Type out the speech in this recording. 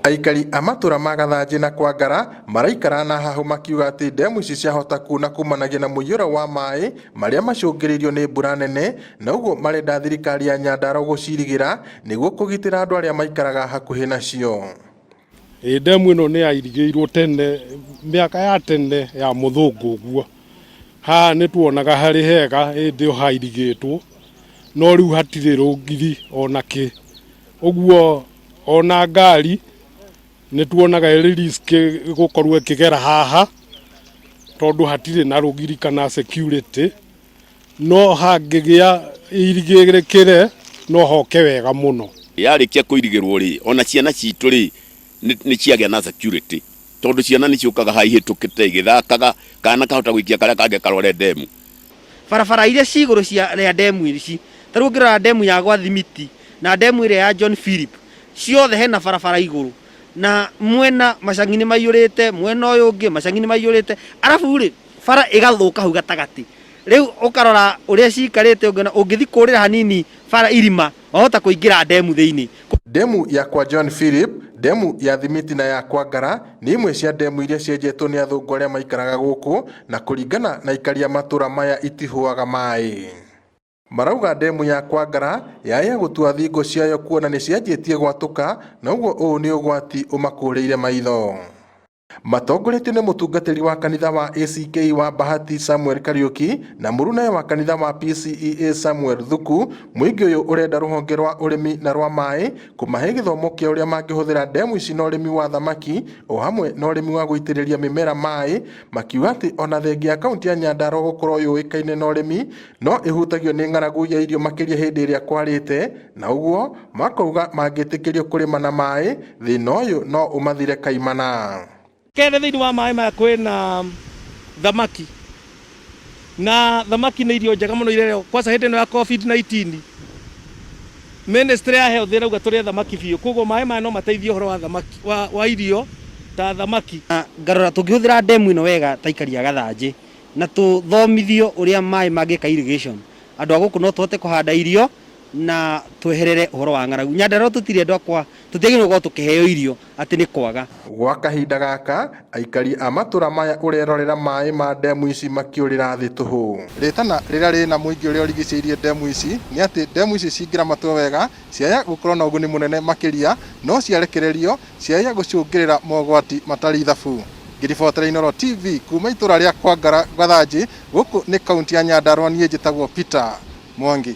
Aikari a matura ma Gathanji na Kwangara maraikara na hahu makiuga ati demu ici ciahota kuna kumanagia na muiyuro wa mai maria macungiririo ni mbura nene, na uguo marenda thirikari ya Nyandarua gucirigira niguo kugitira andu aria maikaraga hakuhi nacio. Demu ino ni yairigirwo tene miaka ya tene ya muthungu uguo. Ha ni tuonaga hari hega ndio hairigitwo, no riu hatire rungiri onaki. Uguo ona ngari ni tuonaga iri risk gukorwo ikigera haha tondu hatire na rugiri kana security, no hangigia irigirikire no hoke wega muno. Yarikia kuirigirwo ri ona ciana citu ri ni ciagia na security tondu ciana ni ciukaga haihitukite igithakaga kana kahota gwikia karia kange karore demu. Barabara iria ciguru cia demu ici tarungira demu ya gwa Thimiti na demu iria ya John Philip ciothe hena barabara iguru na mwena macangini maiyurite, mwena uyu ungi macangini maiyurite, arafu ri bara igathuka hau gatagati. Riu ukarora uria cikarite ungithi kurira hanini bara irima wahota kuingira demu thiini. Demu ya kwa John Philip, demu ya Thimiti na ya Kwangara ni imwe cia demu iria cienjetwo ni athungu aria maikaraga guku, na kuringana na ikaria matura maya itihuaga mai. Marauga demu ya Kwangara yaya gutua thingo ciayo kuona ni cianjitie gwatuka, na uguo uu ni ugwati umakureire maitho. Matongoretio ni mutungatiri wa kanitha wa ACK wa Bahati Samuel Kariuki na muruna wa kanitha wa PCEA Samuel Thuku. Muingi uyu urenda ruhonge rwa urimi na rwa mai kumahe githomo kia uria mangihuthira demu ici na urimi wa thamaki o hamwe na urimi wa guitiriria mimera mai, makiuga ati ona thengia kaunti ya Nyandarua gukorwo yuikaine na urimi no ihutagio ni ng'aragu ya irio makiria hindi iria kwarite, na uguo makauga mangitikirio kurima na mai thina uyu no umathire kaimana. Kende thiini wa mai maya kwina thamaki na thamaki ni irio njega muno ireo kwasa hindi no ya COVID-19 ministry ya health irauga turia thamaki biu, koguo mai maya no mateithie horo wa thamaki wa irio ta thamaki. Ngarora tungihuthira demu ino wega ta ikari ya Gathanji na tuthomithio uria mai mangika irrigation, andu aguku no tuhote kuhanda irio na tweherere uhoro wa ng'aragu. Nyandarua tutire andu akwa tutiagirwo gukorwo tukiheo irio ati ni kwaga. Gwa kahinda gaka aikari a matura maya urerorera mai ma demu ici makiurira thi tuhu. Ritana rira rina muingi uria urigiciirie demu ici ni ati demu ici cingira matwe wega ciaya gukorwo na uguni munene makiria, no ciarekererio ciaya gucungirira mogwati matari thabu. Ngiribotera Inooro TV kuma itura ria Kwangara Gathanji guku ni kaunti ya Nyandarua, nie njitagwo Peter Mwangi.